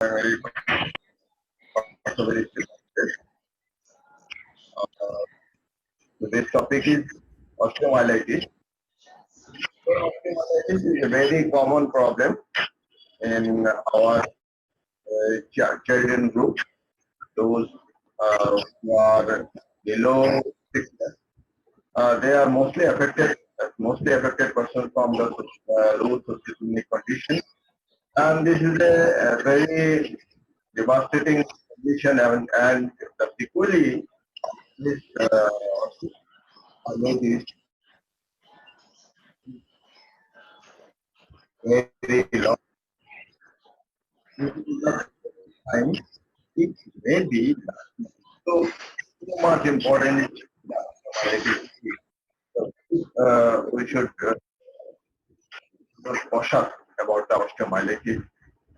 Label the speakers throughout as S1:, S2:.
S1: very also very interested. Uh, so this topic is osteomyelitis. So osteomyelitis is a very common problem in our children group. Those who are below 6 years, they are mostly affected persons from the low socioeconomic condition, and this is a very devastating condition, and the sequelae this is very long time. It may be so much important. We should cautious about the osteomyelitis,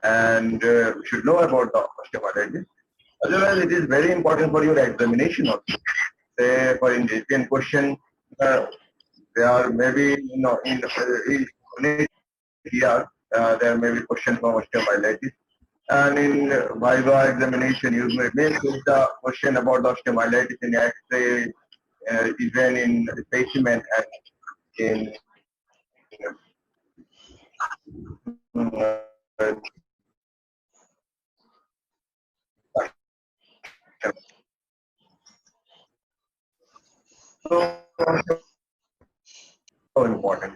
S1: and we should know about the osteomyelitis. Otherwise, it is very important for your examination also. Say, for in written question, there are maybe in here there may be question from osteomyelitis, and in viva examination you may face the question about the osteomyelitis in X-ray, even in specimen and in so important.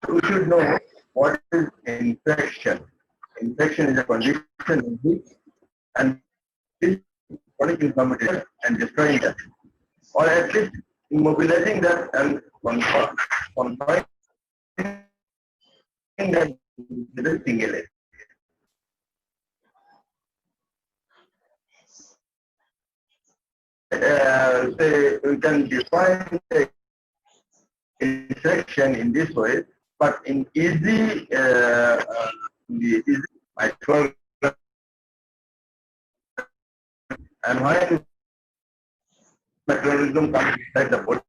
S1: We should know what is infection. Infection is a condition in which and this chronic inflammation and destroying that, or at least immobilizing that and confining that with a single leg. Say we can define the infection in this way, but in easy micro and when microorganism comes inside the body,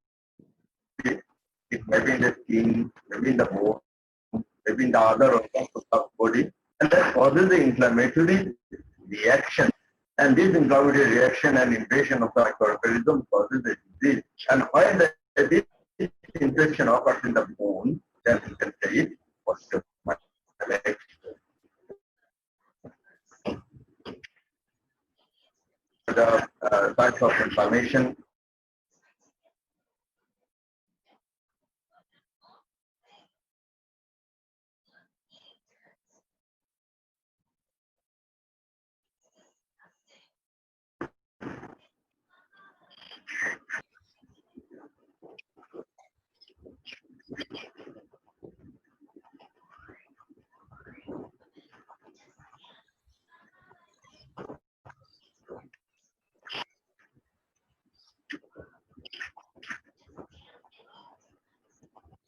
S1: it may be in the skin, maybe in the bone, maybe in the other organs of the body, and that causes the inflammatory reaction. And this inflammatory reaction and invasion of the microorganism causes the disease. And when this infection occurs in the bone, then we can say it osteomyelitis. The types of inflammation.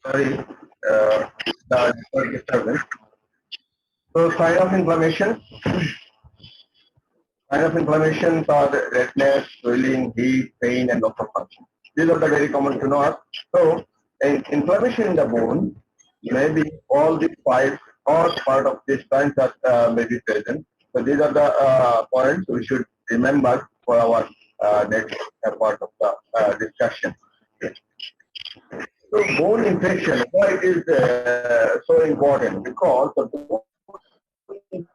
S1: Sorry, the disturbance. So sign of inflammation. Sign of inflammation are redness, swelling, heat, pain, and loss of function. These are the very common to know. So inflammation in the bone may be all these five or part of these signs that may be present. So these are the points we should remember for our next part of the discussion. Okay. So bone infection, why it is so important? Because the bone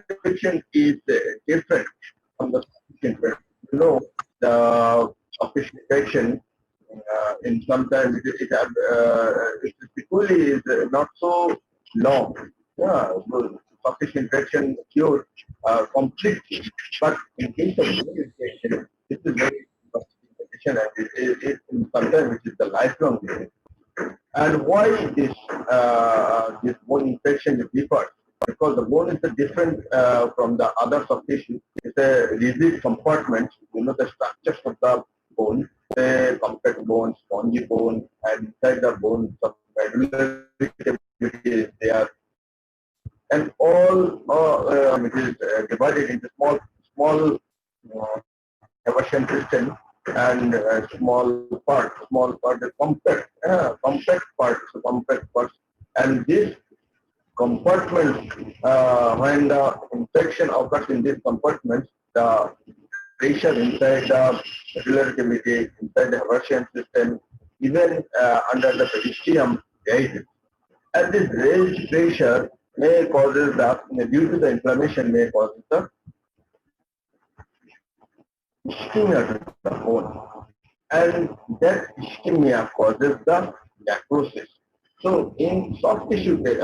S1: infection is different from the surface infection. You know, the surface infection in sometimes it typically is not so long. Yeah, surface infection cures completely, but in case of bone infection, this is very infection, and it sometimes it is the lifelong disease. And why this bone infection differs? Because the bone is different from the other soft tissue. It's a rigid compartment. You know the structures of the bone, the compact bone, spongy bone, and inside the bone, some medullary cavity is there, and all it is divided into small aversion system and small part, the compact parts, and this compartment, when the infection occurs in these compartments, the pressure inside the medullary cavity, inside the aversion system, even under the peristitium raises. And this raised pressure may causes the, due to the inflammation, may cause the ischemia to the bone. And that ischemia causes the necrosis. So in soft tissue, we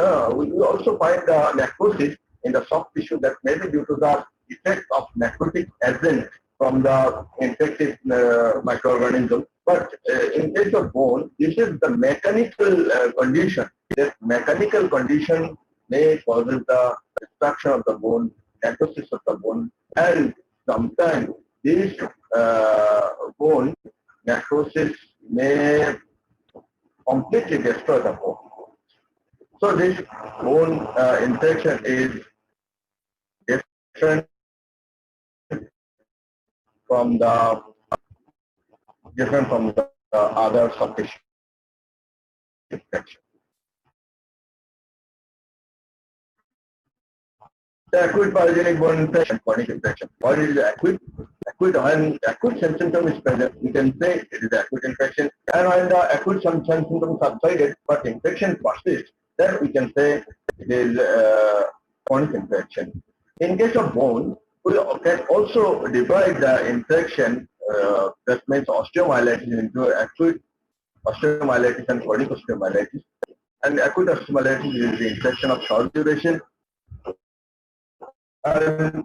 S1: also find necrosis in the soft tissue that may be due to the effect of necrotic agent from the infected microorganism. But in case of bone, this is the mechanical condition. This mechanical condition may cause the destruction of the bone, necrosis of the bone, and sometimes this bone necrosis may completely destroy the bone. So this bone infection is different from the other soft tissue infection. The acute pyogenic bone infection, chronic infection. What is the acute? When acute symptom is present, we can say it is acute infection. And when the acute symptoms subsided, but infection persists, then we can say it is chronic infection. In case of bone, we can also divide the infection, that means osteomyelitis, into acute osteomyelitis and chronic osteomyelitis. And acute osteomyelitis is the infection of short duration. And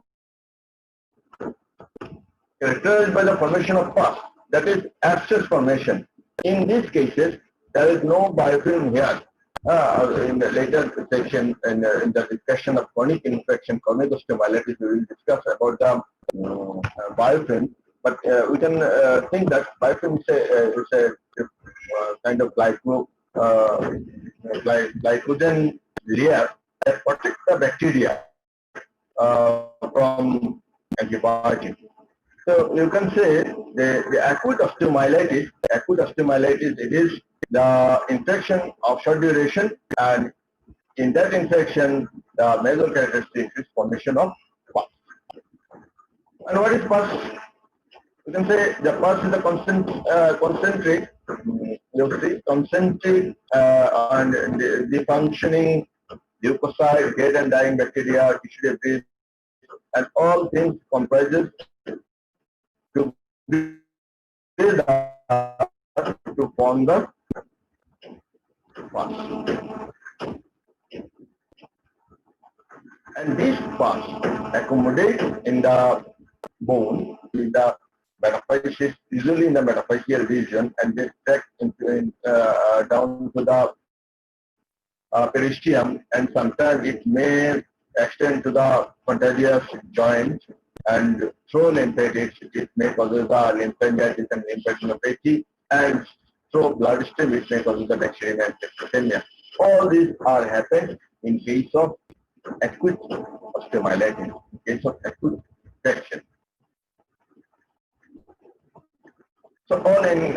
S1: characterized by the formation of pus, that is abscess formation. In these cases, there is no biofilm here. In the later section, in the discussion of chronic infection, chronic osteomyelitis, we will discuss about the biofilm. But we can think that biofilm is a kind of glycogen layer that protects the bacteria from antibiotics. So you can say the acute osteomyelitis, it is the infection of short duration, and in that infection, the major characteristic is formation of pus. And what is pus? You can say the pus is a concentric, and the functioning leukocyte, dead and dying bacteria, tissue debris, and all things comprises to build up to form the pus. And this pus accommodates in the bone, in the metaphyseal, usually in the metaphyseal region, and they track down to the peristitium, and sometimes it may extend to the contagious joint, and through lymphatics, it may cause the lymphangitis and lymphadenopathy, and through bloodstream, it may cause the bacterium and septicemia. All these are happened in case of acute osteomyelitis, in case of acute infection. So all in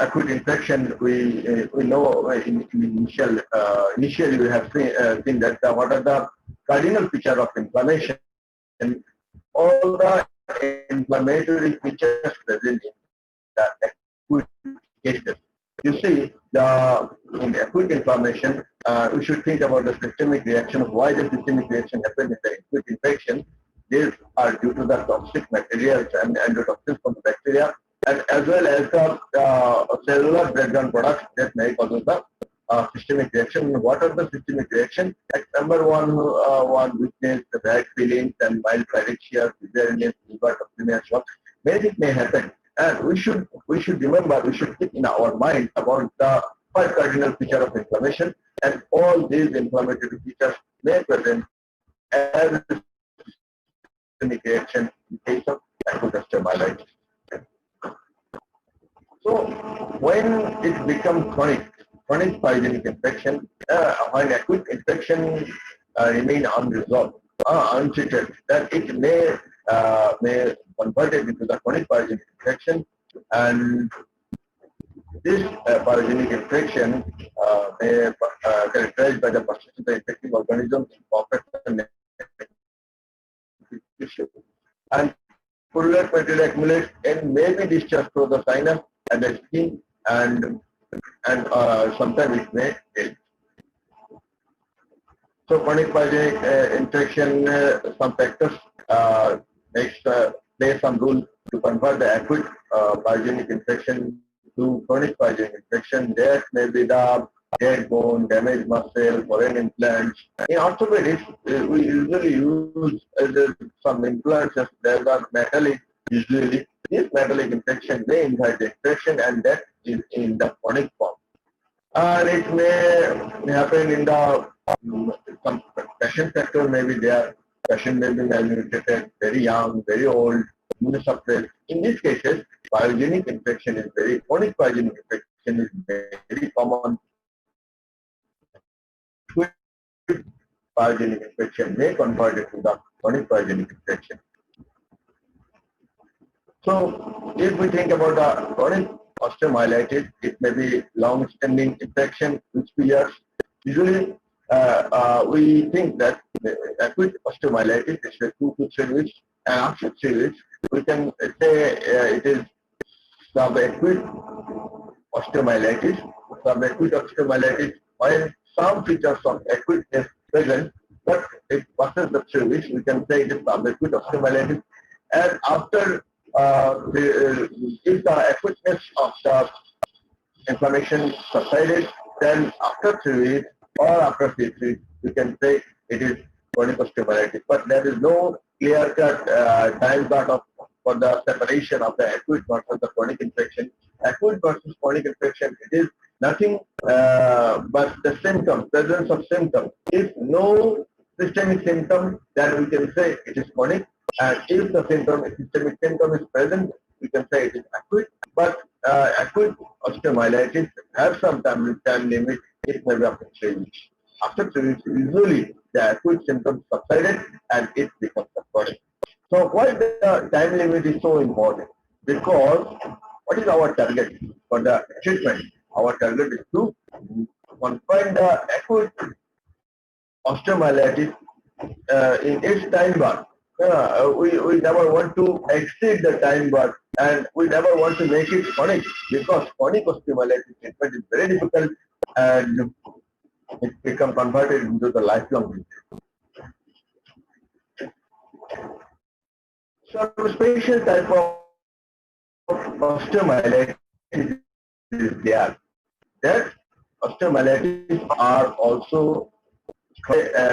S1: acute infection, we know initially we have seen that what are the cardinal features of inflammation. And all the inflammatory features present in the acute cases. You see, in acute inflammation, we should think about the systemic reaction. Why the systemic reaction happens in the acute infection? These are due to the toxic materials and endotoxins from the bacteria, and as well as the cellular breakdown products that may cause the systemic reaction. What are the systemic reactions? Number one weakness, the bad feelings, and mild pyrexia, severeness, liver toxemia, shock. Many things may happen, and we should remember, we should keep in our mind about the 5 cardinal features of inflammation, and all these inflammatory features may present as systemic reaction in case of acute osteomyelitis. So when it becomes chronic pyogenic infection, when acute infection remain unresolved, untreated, then it may may convert it into the chronic pyogenic infection, and this pyogenic infection may characterized by the persistence of the infective organism in complex and tissue. And purulent material accumulates and may be discharged through the sinus and the skin, and sometimes it may fail. So chronic pyogenic infection, some factors play some role to convert the acute pyogenic infection to chronic pyogenic infection. That may be the dead bone, damaged muscle, foreign implants. In orthopedics, we usually use some implants that are metallic. Usually, this metallic infection may invite the infection, and that is in the chronic form. And it may happen in the some patient factor may be there. Patient may be malnutrited, very young, very old, immunosuppressed. In these cases, pyogenic infection is chronic pyogenic infection is very common. Pyogenic infection may convert it to the chronic pyogenic infection. So, if we think about the chronic osteomyelitis, it may be long-standing infection which years. Usually, we think that acute osteomyelitis is 2 to 3 weeks, and after 3 weeks, we can say it is subacute osteomyelitis. Subacute osteomyelitis, when some features of acuteness present, but it passes the 3 weeks, we can say it is subacute osteomyelitis. And after if the acuteness of the inflammation subsided, then after 3 weeks or after 6 weeks, we can say it is chronic osteomyelitis. But there is no clear-cut time cut for the separation of the acute versus the chronic infection. Acute versus chronic infection, it is nothing but the symptoms, presence of symptoms. If no systemic symptom, then we can say it is chronic. And if the systemic symptom is present, we can say it is acute. But acute osteomyelitis has some time limit. It may be after 3 weeks. After 3 weeks, usually the acute symptoms subsided and it becomes chronic. So why the time limit is so important? Because what is our target for the treatment? Our target is to confine the acute osteomyelitis in its time bar. We never want to exceed the time bar, and we never want to make it chronic, because chronic osteomyelitis treatment is very difficult and it becomes converted into the lifelong disease. Some special type of osteomyelitis is there. That osteomyelitis are also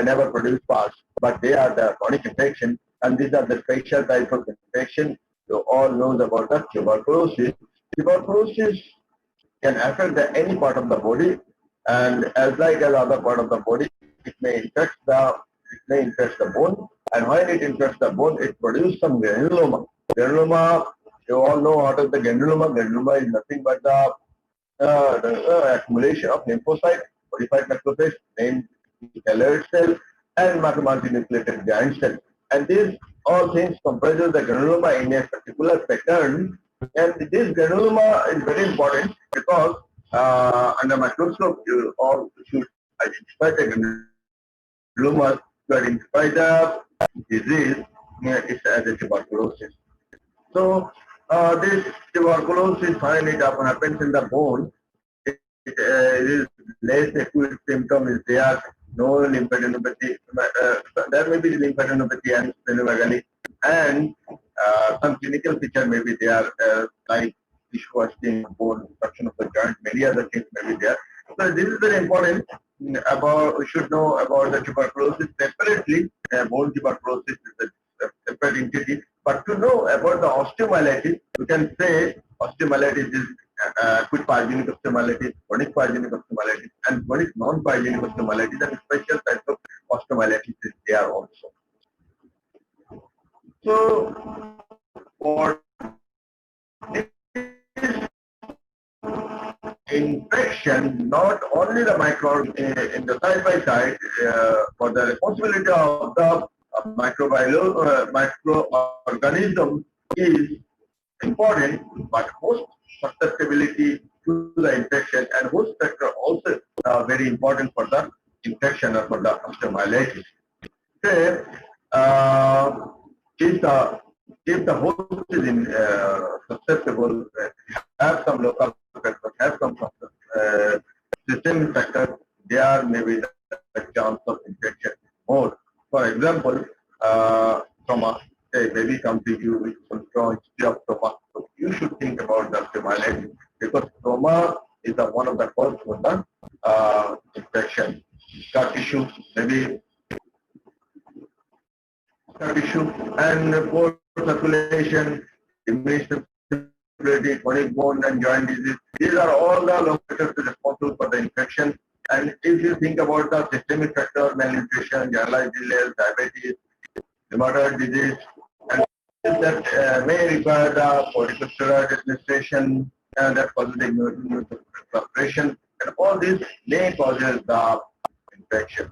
S1: never produce parts, but they are the chronic infection, and these are the special type of infection. You all know about the tuberculosis. Tuberculosis can affect any part of the body, and as like as other part of the body, it may infect the bone, and when it infects the bone, it produces some granuloma. Granuloma, you all know what is the granuloma. Granuloma is nothing but the accumulation of lymphocytes, modified macrophages, named colored cell, and multinucleated giant cell. And these all things comprises the granuloma in a particular pattern. And this granuloma is very important because under microscope you all should identify the granuloma to identify the disease as a tuberculosis. So this tuberculosis, when it happens in the bone, it is less acute symptom is there. No lymphadenopathy, there may be lymphadenopathy and splenomegaly, and some clinical feature may be there, like tissue wasting, bone, obstruction of the joint, many other things may be there. So this is very important. We should know about the tuberculosis separately. Bone tuberculosis is a separate entity, but to know about the osteomyelitis, we can say osteomyelitis is acute pyogenic osteomyelitis, chronic pyogenic osteomyelitis, and chronic non-pyogenic osteomyelitis, and special type of osteomyelitis is there also. So, for this infection, not only the microbe in the side by side, for the responsibility of the microorganism is important, but host susceptibility to the infection and host factor also very important for the infection or for the osteomyelitis. Say, if the host is susceptible, have some local factors, have some systemic factors, there may be the chance of infection more. For example, trauma, say baby comes to you with some strong history of trauma, so you should think about the osteomyelitis because trauma is one of the causes for the infection. Scar tissue, maybe tissue and poor circulation, diminished flexibility, chronic bone and joint disease. These are all the locators responsible for the infection. And if you think about the systemic factor, malnutrition, generalized illness, diabetes, rheumatoid disease, and that may require the corticosteroid administration and that causes the immunosuppression, and all these may causes the infection.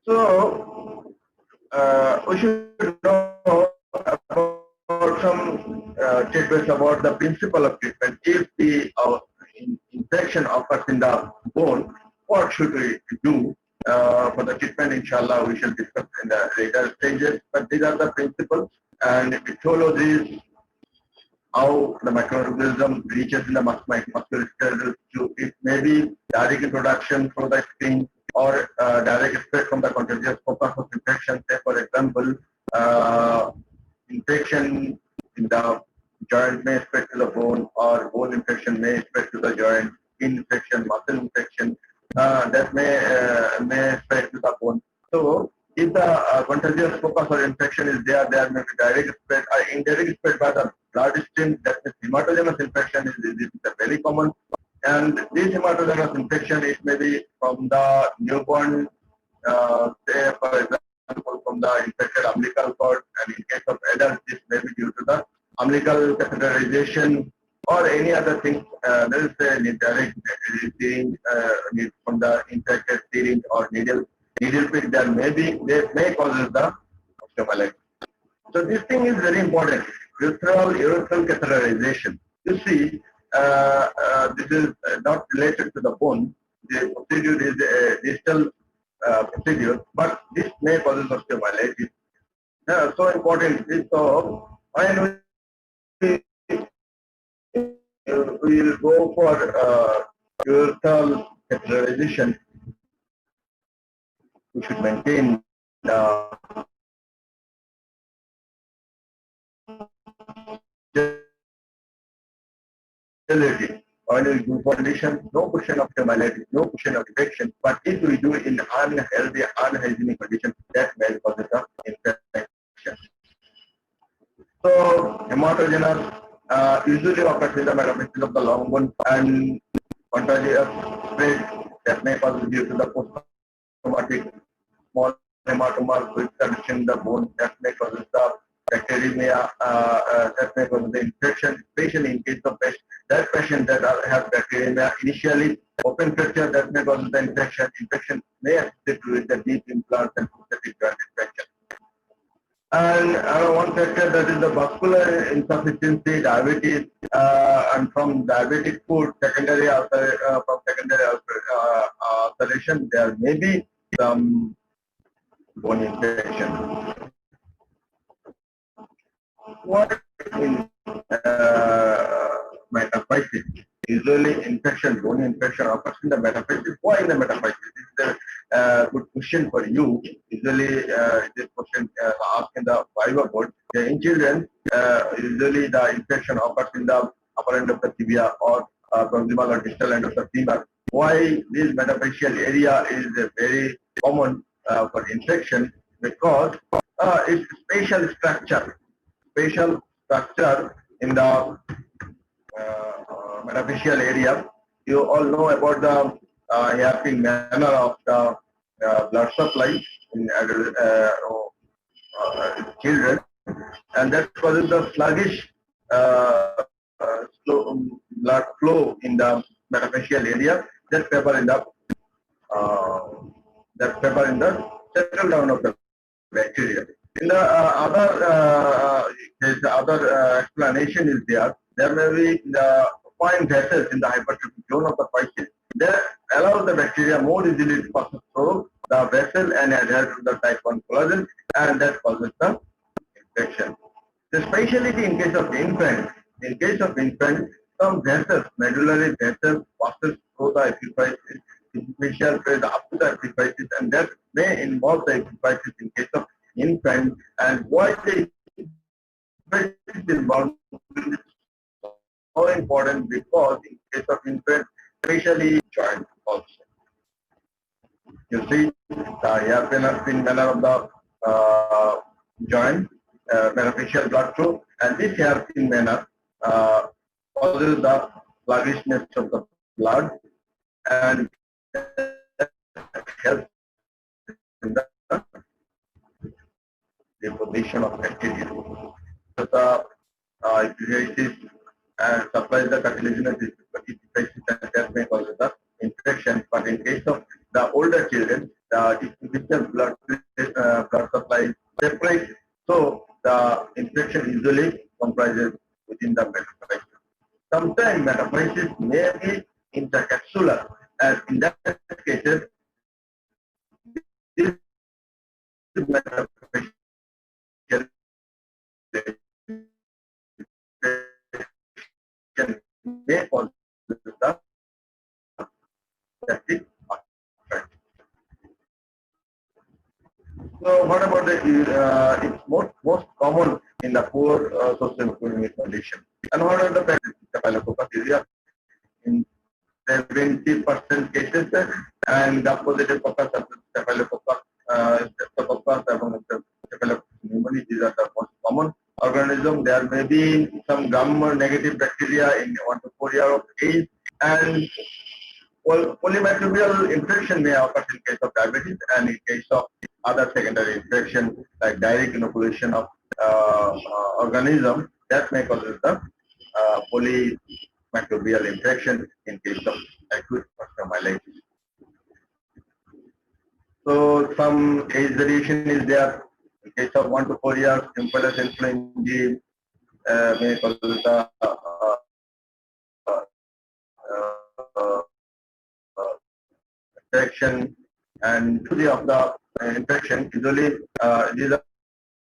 S1: So, we should know about some tidbits about the principle of treatment. If the infection occurs in the bone, what should we do for the treatment? Inshallah, we shall discuss in the later stages. But these are the principles, and etiologies, how the microorganism reaches in the musculoskeletal tissue. It may be direct introduction through the skin or direct spread from the contagious focus of infection. Say, for example, infection in the joint may spread to the bone, or bone infection may spread to the joint. Skin infection, muscle infection, that may spread to the bone. So, if the contagious focus or infection is there, there may be direct spread or indirect spread by the blood stream. That is hematogenous infection is very common. And this hematogenous infection, it may be from the newborn, say for example, from the infected umbilical cord, and in case of adults, this may be due to the umbilical catheterization or any other thing. There is a direct syringe from the infected syringe or needle prick. There may be, they may cause the osteomyelitis. So this thing is very important. Urethral catheterization. You see, this is not related to the bone. The procedure is a distal procedure, but this may cause osteomyelitis. So important. So when we will go for urethral catheterization, we should maintain the oil good condition, no question of osteomyelitis, no question of infection. But if we do it in unhealthy, unhygienic condition, that may cause the infection. So hematogenous usually occurs in the metaphysics of the long bone, and contagious spread that may cause due to the post-traumatic small hematoma with condition in the bone that may cause the bacteremia, that may cause the infection, especially in case of that patient that have bacteremia initially open fracture that may cause the infection. Infection may associate with the deep implants and prosthetic joint infection. And one factor that is the vascular insufficiency, diabetes, and from diabetic food, secondary ulceration, there may be some bone infection. What in metaphysis? Usually infection, bone infection occurs in the metaphysis. Why in the metaphysis? This is a good question for you. Usually this question asked in the Viva board. In children, usually the infection occurs in the upper end of the tibia or proximal or distal end of the femur. Why this metaphyseal area is very common for infection? Because it's spatial structure in the metaphyseal area. You all know about the hairpin manner of the blood supply in children, and that causes the sluggish blood flow in the metafacial area. That paper in the uh, settle down of the bacteria. In the there's the other explanation is there. There may be the fine vessels in the hypertrophic zone of the facies that allow the bacteria more easily to pass through the vessel and adhere to the type 1 collagen, and that causes the infection. The specialty in case of infant, some vessels, medullary vessels, passes through the epiphysis, superficial phase up to the epiphysis, and that may involve the epiphysis in case of infant. And why the epiphysis involved is so important, because in case of infant, especially joint also. You see the hairpin thin manner of the joint, beneficial blood flow, and this hairpin manner causes the sluggishness of the blood, and helps in the deposition of bacteria. The epiphysis and supplies the cartilaginous epiphysis, and that may cause the infection. But in case of the older children, the superficial blood supply separates, so the infection usually comprises within the metaphysis. Sometimes metaphysis may be intercapsular, and in that cases, this metaphysis may cause the septic effect. So what about the, it's most common in the poor socioeconomic condition. And what are the staphylococcus area in 70% cases, and the positive coccus of staphylococcus, staphylococcus pneumoniae, these are the most common organism. There may be some gram-negative bacteria in 1 to 4 years of age, and polymicrobial infection may occur in case of diabetes, and in case of other secondary infection like direct inoculation of organism, that may cause the polymicrobial infection in case of acute osteomyelitis. So some age variation is there. In case of 1 to 4 years, simple as influenza may cause the infection, and usually of the infection, usually these are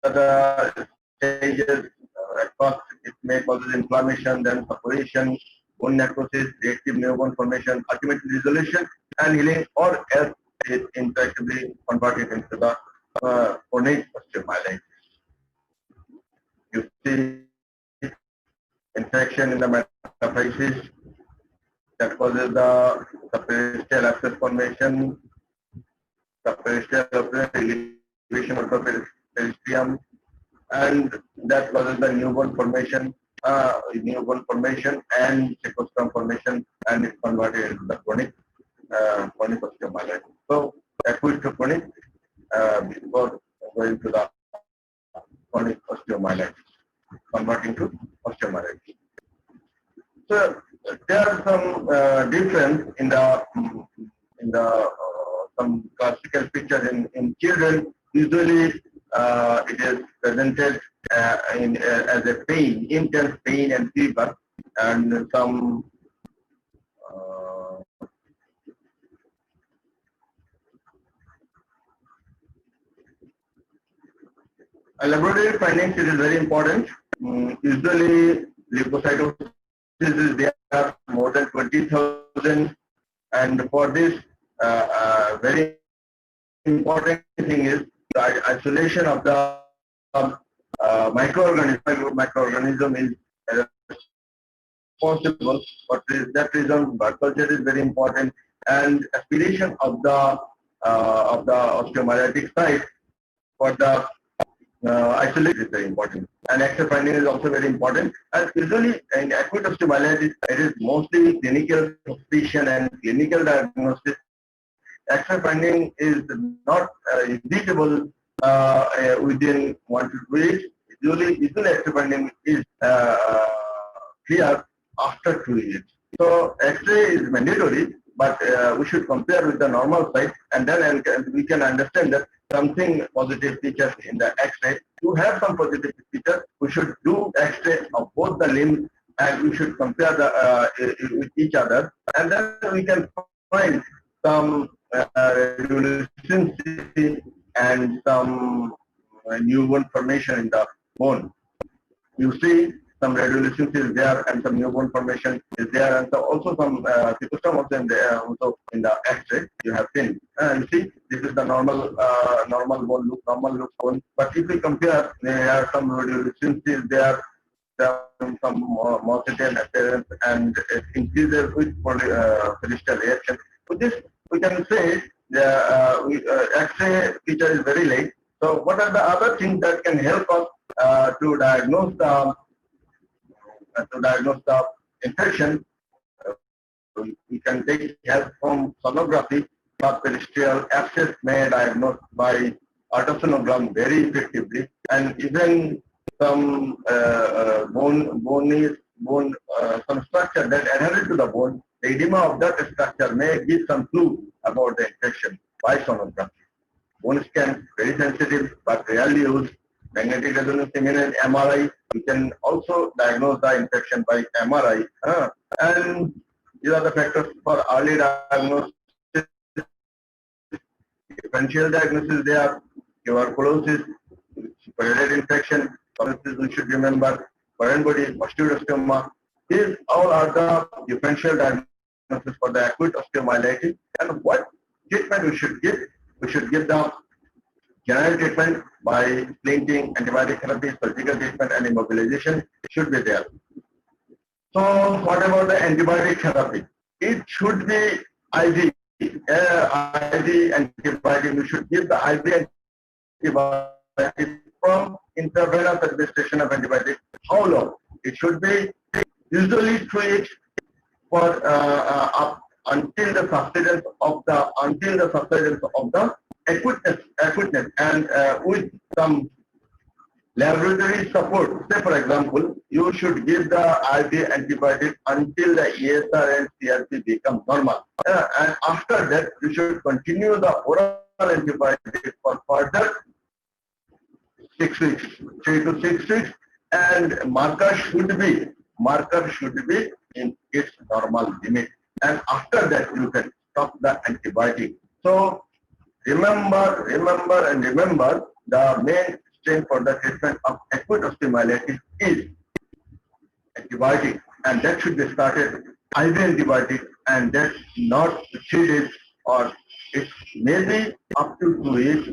S1: the stages. At first, it may cause inflammation, then suppuration, bone necrosis, reactive newborn formation, ultimately resolution and healing, or else it interactively converted into the chronic osteomyelitis. You see infection in the metaphysis that causes the peristitial abscess formation, the peristitial elevation of the peristeum, and that causes the newborn formation and cyclostrum formation, and it's converted into the chronic osteomyelitis. So acute to chronic before going to the chronic osteomyelitis, converting to osteomyelitis. So there are some difference in the some classical features in children. Usually it is presented as a pain, intense pain and fever, and some laboratory findings. It is very important. Usually leukocytosis is there more than 20,000, and for this very important thing is the isolation of the microorganism is possible, but that reason blood culture is very important, and aspiration of the osteomyelitic site for the isolation is very important, and X-ray finding is also very important. And usually in acute osteomyelitis, it is mostly clinical suspicion and clinical diagnosis. X-ray finding is not visible within 1 to 2 weeks. Usually expanding is clear after 2 years. So X-ray is mandatory, but we should compare with the normal side, and then we can understand that something positive features in the X-ray. To have some positive features, we should do X-ray of both the limbs, and we should compare with each other, and then we can find some radiolucency and some newborn formation in the bone. You see some radiolucency is there and some newborn formation is there, and so also some system also in the X-ray you have seen. You see, this is the normal bone look, bone. But if we compare, there are some radiolucency there, some morsitane appearance, and it increases with peristral reaction. With this, we can say the X-ray feature is very late. So, what are the other things that can help us to diagnose the infection? We can take help from sonography. Peristral abscess may diagnosed by ultrasonogram very effectively, and even some some structure that adheres to the bone, the edema of that structure may give some clue about the infection by sonography. Bone scan, very sensitive but rarely used. Magnetic resonance imaging, MRI, we can also diagnose the infection by MRI. And these are the factors for early diagnosis. Differential diagnosis there, tuberculosis, superior infection, we should remember, foreign body, osteocytoma. These all are the differential diagnosis for the acute osteomyelitis. And what treatment we should give? We should give the general treatment by splinting, antibiotic therapy, surgical treatment, and immobilization should be there. So, what about the antibiotic therapy? It should be IV. IV antibiotic. We should give the IV antibiotic from intravenous administration of antibiotic. How long? It should be usually 3 weeks for until the subsidence of the acuteness, and with some laboratory support. Say, for example, you should give the IV antibiotic until the ESR and CRP become normal, and after that you should continue the oral antibiotic for further 6 weeks, 3 to 6 weeks, and marker should be in its normal limit, and after that you can stop the antibiotic. So remember the main strain for the treatment of acute osteomyelitis is antibiotic, and that should be started IV antibiotic, and that's not 3 days, or it may be up to 2 weeks,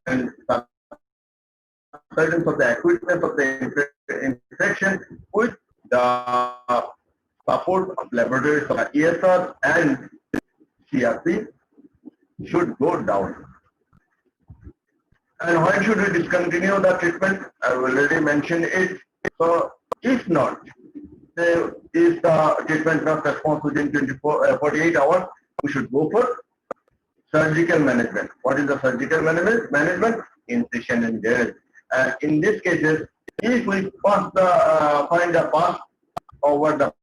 S1: and subsidence of the acuteness of the infection with the support of laboratories of ESR and CRP should go down. And when should we discontinue the treatment? I already mentioned it. So, if not, if the treatment not responds within 48 hours, we should go for surgical management. What is the surgical management? Incision and drainage. In these cases, if we find a path over the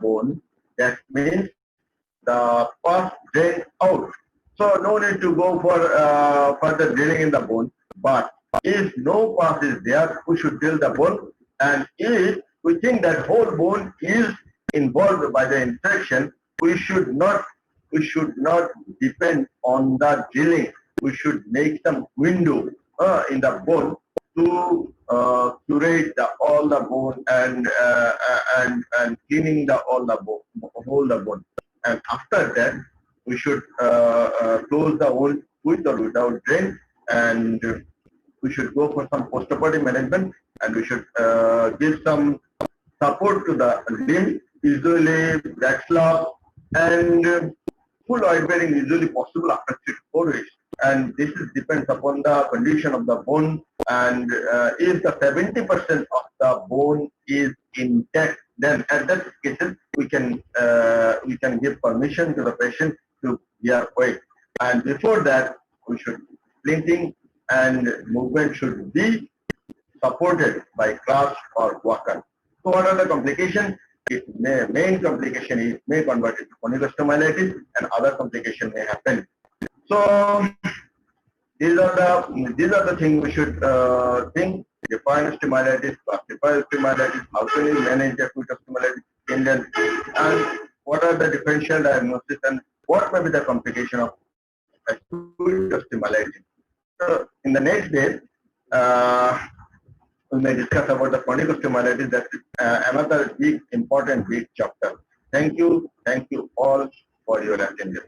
S1: bone, that means the path drain out. So no need to go for further drilling in the bone. But if no path is there, we should drill the bone. And if we think that whole bone is involved by the infection, we should not depend on the drilling. We should make some window in the bone to curate all the bone and cleaning all the bone. And after that, we should close the wound with or without drain, and we should go for some postoperative management, and we should give some support to the limb, usually back slab, and full oil bearing usually possible after 3 to 4 weeks. And this depends upon the condition of the bone, and if the 70% of the bone is intact, then at that cases we can give permission to the patient to bear weight. And before that, we should splinting and movement should be supported by crutch or walker. So what are the complications? Main complication is may convert into chronic osteomyelitis, and other complication may happen. So these are the things we should think. Define osteomyelitis, classify osteomyelitis, how can we manage acute osteomyelitis and what are the differential diagnosis and what may be the complication of acute osteomyelitis. So in the next day, we may discuss about the chronic osteomyelitis. That is another big, important, big chapter. Thank you all for your attention.